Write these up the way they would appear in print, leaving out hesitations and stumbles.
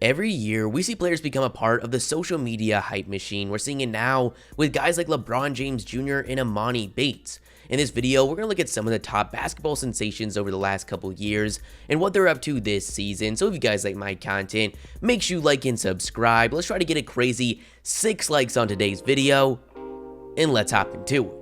Every year, we see players become a part of the social media hype machine. We're seeing it now with guys like LeBron James Jr. and Amani Bates. In this video, we're going to look at some of the top basketball sensations over the last couple years and what they're up to this season. So if you guys like my content, make sure you like and subscribe. Let's try to get a crazy 6 likes on today's video, and let's hop into it.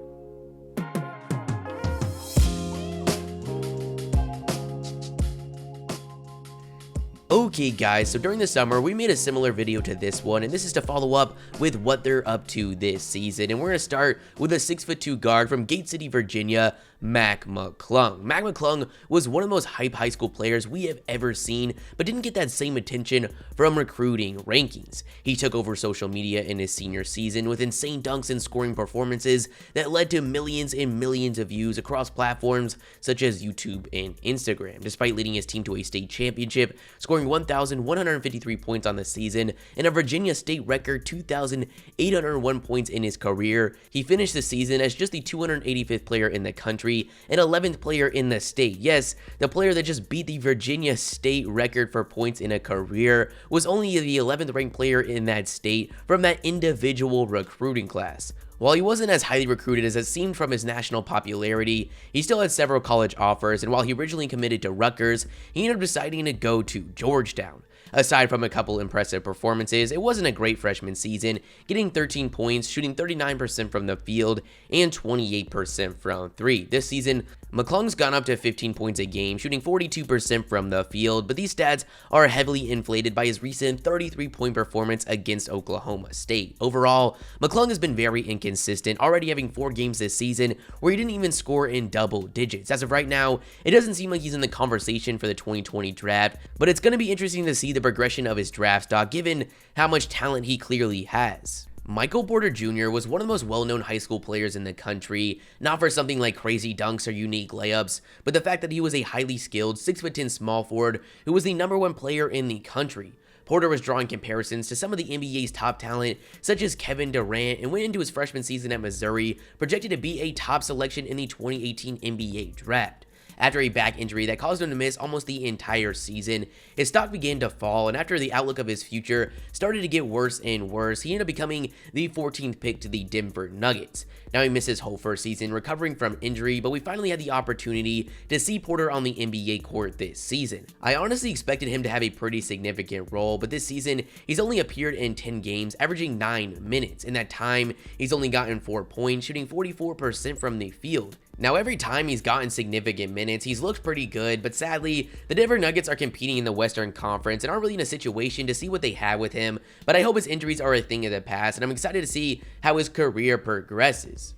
Okay guys, so during the summer, we made a similar video to this one, and this is to follow up with what they're up to this season. And we're going to start with a 6'2" guard from Gate City, Virginia, Mac McClung. Mac McClung was one of the most hype high school players we have ever seen, but didn't get that same attention from recruiting rankings. He took over social media in his senior season with insane dunks and scoring performances that led to millions and millions of views across platforms such as YouTube and Instagram, despite leading his team to a state championship, scoring 1,153 points on the season and a Virginia State record 2,801 points in his career. He finished the season as just the 285th player in the country and 11th player in the state. Yes, the player that just beat the Virginia State record for points in a career was only the 11th ranked player in that state from that individual recruiting class. While he wasn't as highly recruited as it seemed from his national popularity, he still had several college offers, and while he originally committed to Rutgers, he ended up deciding to go to Georgetown. Aside from a couple impressive performances, it wasn't a great freshman season, getting 13 points, shooting 39% from the field, and 28% from 3. This season, McClung's gone up to 15 points a game, shooting 42% from the field, but these stats are heavily inflated by his recent 33-point performance against Oklahoma State. Overall, McClung has been very inconsistent, already having 4 games this season where he didn't even score in double digits. As of right now, it doesn't seem like he's in the conversation for the 2020 draft, but it's going to be interesting to see the progression of his draft stock given how much talent he clearly has. Michael Porter Jr. was one of the most well-known high school players in the country, not for something like crazy dunks or unique layups, but the fact that he was a highly skilled 6'10" small forward who was the #1 player in the country. Porter was drawing comparisons to some of the NBA's top talent, such as Kevin Durant, and went into his freshman season at Missouri, projected to be a top selection in the 2018 NBA draft. After a back injury that caused him to miss almost the entire season, his stock began to fall, and after the outlook of his future started to get worse and worse, he ended up becoming the 14th pick to the Denver Nuggets. Now he missed his whole first season recovering from injury, but we finally had the opportunity to see Porter on the NBA court this season. I honestly expected him to have a pretty significant role, but this season he's only appeared in 10 games, averaging 9 minutes. In that time, he's only gotten 4 points, shooting 44% from the field. Now, every time he's gotten significant minutes, he's looked pretty good, but sadly, the Denver Nuggets are competing in the Western Conference and aren't really in a situation to see what they have with him, but I hope his injuries are a thing of the past, and I'm excited to see how his career progresses.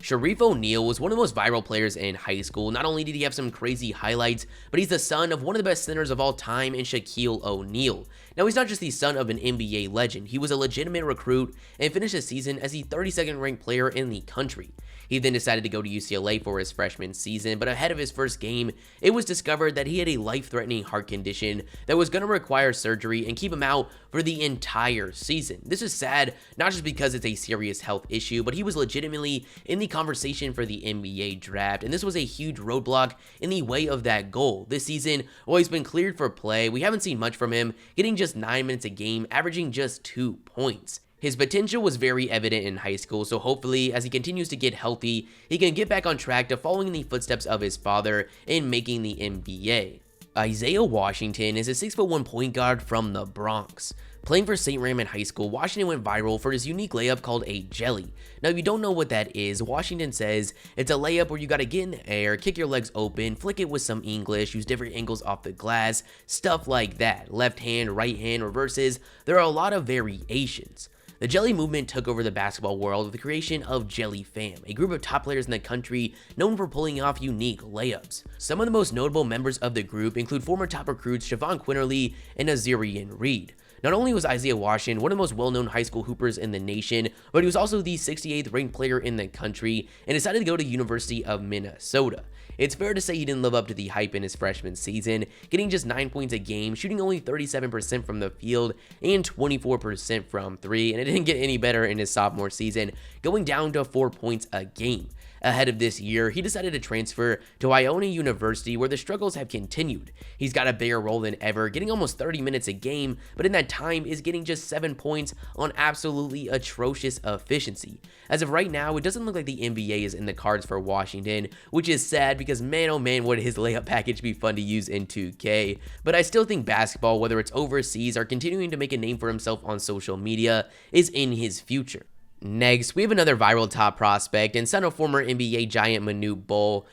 Shareef O'Neal was one of the most viral players in high school. Not only did he have some crazy highlights, but he's the son of one of the best centers of all time in Shaquille O'Neal. Now, he's not just the son of an NBA legend, he was a legitimate recruit and finished the season as the 32nd ranked player in the country. He then decided to go to UCLA for his freshman season, but ahead of his first game, it was discovered that he had a life-threatening heart condition that was going to require surgery and keep him out for the entire season. This is sad, not just because it's a serious health issue, but he was legitimately in the conversation for the NBA draft, and this was a huge roadblock in the way of that goal. This season, while he's been cleared for play, we haven't seen much from him, getting just 9 minutes a game, averaging just 2 points. His potential was very evident in high school, so hopefully, as he continues to get healthy, he can get back on track to following in the footsteps of his father and making the NBA. Isaiah Washington is a 6'1" point guard from the Bronx. Playing for St. Ram in high school, Washington went viral for his unique layup called a jelly. Now, if you don't know what that is, Washington says it's a layup where you gotta get in the air, kick your legs open, flick it with some English, use different angles off the glass, stuff like that. Left hand, right hand, reverses, there are a lot of variations. The jelly movement took over the basketball world with the creation of Jelly Fam, a group of top players in the country known for pulling off unique layups. Some of the most notable members of the group include former top recruits Javon Quinterly and Azarian Reed. Not only was Isaiah Washington one of the most well-known high school hoopers in the nation, but he was also the 68th ranked player in the country and decided to go to University of Minnesota. It's fair to say he didn't live up to the hype in his freshman season, getting just 9 points a game, shooting only 37% from the field and 24% from 3, and it didn't get any better in his sophomore season, going down to 4 points a game. ahead of this year, he decided to transfer to Iona University, where the struggles have continued. He's got a bigger role than ever, getting almost 30 minutes a game, but in that time is getting just 7 points on absolutely atrocious efficiency. As of right now, it doesn't look like the NBA is in the cards for Washington, which is sad because man oh man would his layup package be fun to use in 2K. But I still think basketball, whether it's overseas or continuing to make a name for himself on social media, is in his future. Next, we have another viral top prospect and son of former NBA giant Manu Bol.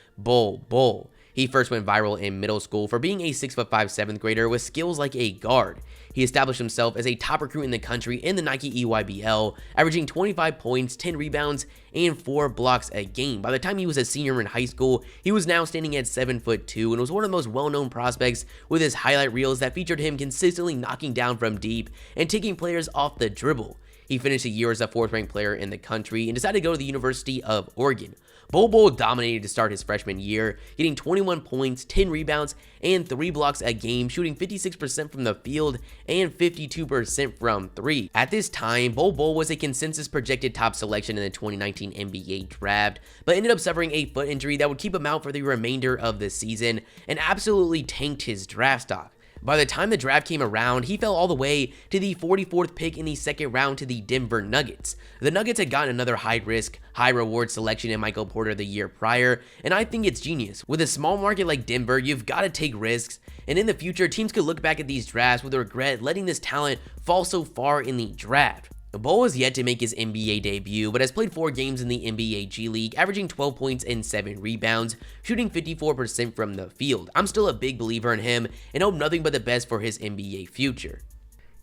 He first went viral in middle school for being a 6'5" 7th grader with skills like a guard. He established himself as a top recruit in the country in the Nike EYBL, averaging 25 points, 10 rebounds, and 4 blocks a game. By the time he was a senior in high school, he was now standing at 7'2" and was one of the most well-known prospects with his highlight reels that featured him consistently knocking down from deep and taking players off the dribble. He finished the year as a 4th-ranked player in the country and decided to go to the University of Oregon. Bol dominated to start his freshman year, getting 21 points, 10 rebounds, and 3 blocks a game, shooting 56% from the field and 52% from 3. At this time, Bol was a consensus projected top selection in the 2019 NBA draft, but ended up suffering a foot injury that would keep him out for the remainder of the season and absolutely tanked his draft stock. By the time the draft came around, he fell all the way to the 44th pick in the 2nd round to the Denver Nuggets. The Nuggets had gotten another high-risk, high-reward selection in Michael Porter the year prior, and I think it's genius. With a small market like Denver, you've got to take risks, and in the future, teams could look back at these drafts with regret letting this talent fall so far in the draft. Bol has yet to make his NBA debut, but has played 4 games in the NBA G League, averaging 12 points and 7 rebounds, shooting 54% from the field. I'm still a big believer in him and hope nothing but the best for his NBA future.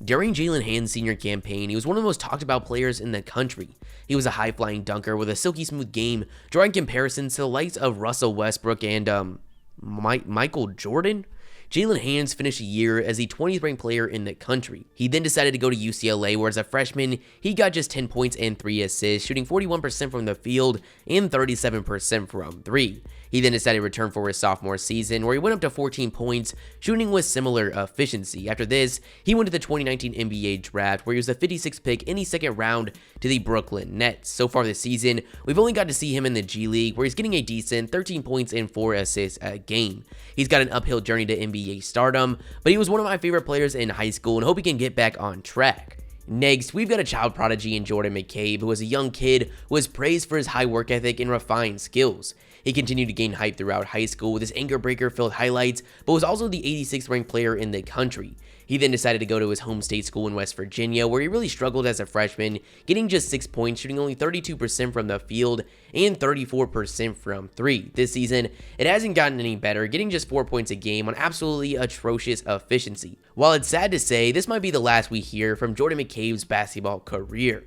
During Jaylen Hands' senior campaign, he was one of the most talked about players in the country. He was a high-flying dunker with a silky smooth game, drawing comparisons to the likes of Russell Westbrook and Michael Jordan. Jaylen Hands finished the year as the 20th ranked player in the country. He then decided to go to UCLA, where as a freshman, he got just 10 points and 3 assists, shooting 41% from the field and 37% from 3. He then decided to return for his sophomore season, where he went up to 14 points, shooting with similar efficiency. After this, he went to the 2019 NBA draft, where he was the 56th pick in the 2nd round to the Brooklyn Nets. So far this season, we've only got to see him in the G League, where he's getting a decent 13 points and 4 assists a game. He's got an uphill journey to NBA stardom, but he was one of my favorite players in high school and hope he can get back on track. Next, we've got a child prodigy in Jordan McKay, who as a young kid was praised for his high work ethic and refined skills. He continued to gain hype throughout high school with his anchor breaker filled highlights, but was also the 86th ranked player in the country. He then decided to go to his home state school in West Virginia, where he really struggled as a freshman, getting just 6 points, shooting only 32% from the field and 34% from 3. This season, it hasn't gotten any better, getting just 4 points a game on absolutely atrocious efficiency. While it's sad to say, this might be the last we hear from Jordan McKay's basketball career.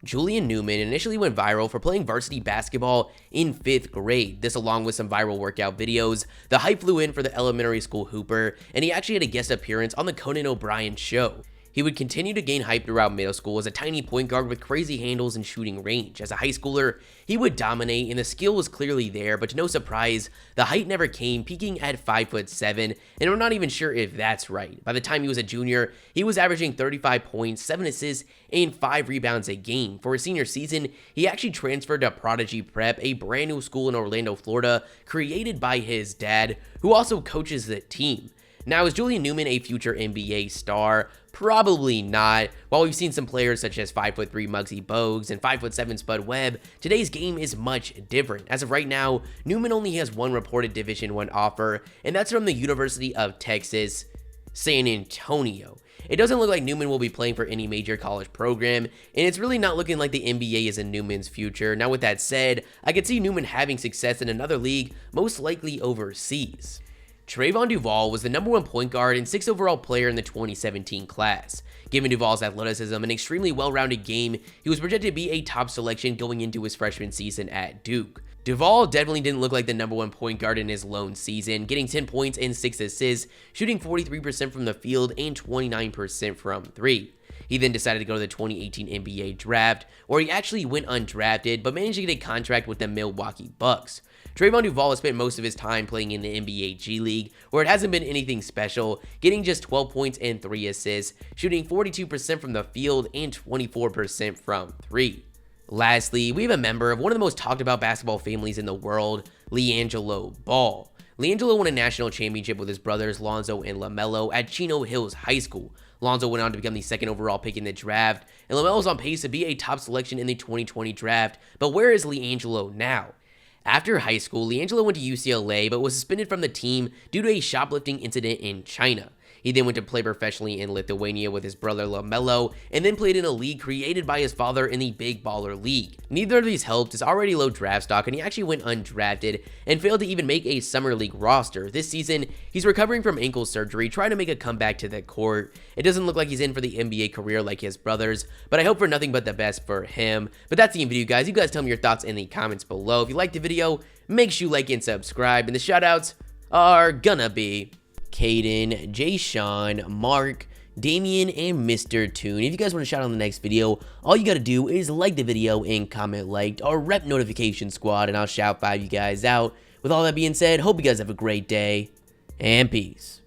Julian Newman initially went viral for playing varsity basketball in 5th grade. This, along with some viral workout videos, the hype flew in for the elementary school hooper, and he actually had a guest appearance on the Conan O'Brien show. He would continue to gain hype throughout middle school as a tiny point guard with crazy handles and shooting range. As a high schooler, he would dominate and the skill was clearly there, but to no surprise, the height never came, peaking at 5'7", and we're not even sure if that's right. By the time he was a junior, he was averaging 35 points, 7 assists, and 5 rebounds a game. For his senior season, he actually transferred to Prodigy Prep, a brand new school in Orlando, Florida, created by his dad, who also coaches the team. Now, is Julian Newman a future NBA star? Probably not. While we've seen some players such as 5'3" Muggsy Bogues and 5'7" Spud Webb, today's game is much different. As of right now, Newman only has one reported Division I offer, and that's from the University of Texas, San Antonio. It doesn't look like Newman will be playing for any major college program, and it's really not looking like the NBA is in Newman's future. Now, with that said, I could see Newman having success in another league, most likely overseas. Trayvon Duvall was the #1 point guard and 6th overall player in the 2017 class. Given Duvall's athleticism and extremely well-rounded game, he was projected to be a top selection going into his freshman season at Duke. Duvall definitely didn't look like the #1 point guard in his lone season, getting 10 points and 6 assists, shooting 43% from the field and 29% from 3. He then decided to go to the 2018 NBA draft, where he actually went undrafted, but managed to get a contract with the Milwaukee Bucks. Trayvon Duvall has spent most of his time playing in the NBA G League, where it hasn't been anything special, getting just 12 points and 3 assists, shooting 42% from the field and 24% from 3. Lastly, we have a member of one of the most talked about basketball families in the world, LiAngelo Ball. LiAngelo won a national championship with his brothers Lonzo and LaMelo at Chino Hills High School. Lonzo went on to become the second overall pick in the draft, and LaMelo's on pace to be a top selection in the 2020 draft. But where is LiAngelo now? After high school, LiAngelo went to UCLA but was suspended from the team due to a shoplifting incident in China. He then went to play professionally in Lithuania with his brother LaMelo, and then played in a league created by his father in the Big Baller League. Neither of these helped his already low draft stock, and he actually went undrafted and failed to even make a Summer League roster. This season, he's recovering from ankle surgery, trying to make a comeback to the court. It doesn't look like he's in for the NBA career like his brothers, but I hope for nothing but the best for him. But that's the end video, guys. You guys tell me your thoughts in the comments below. If you liked the video, make sure you like and subscribe, and the shoutouts are gonna be Caden, Jay Sean, Mark, Damien, and Mr. Toon. If you guys want to shout out on the next video, all you gotta do is like the video and comment liked or rep notification squad, and I'll shout 5 you guys out. With all that being said, hope you guys have a great day, and peace.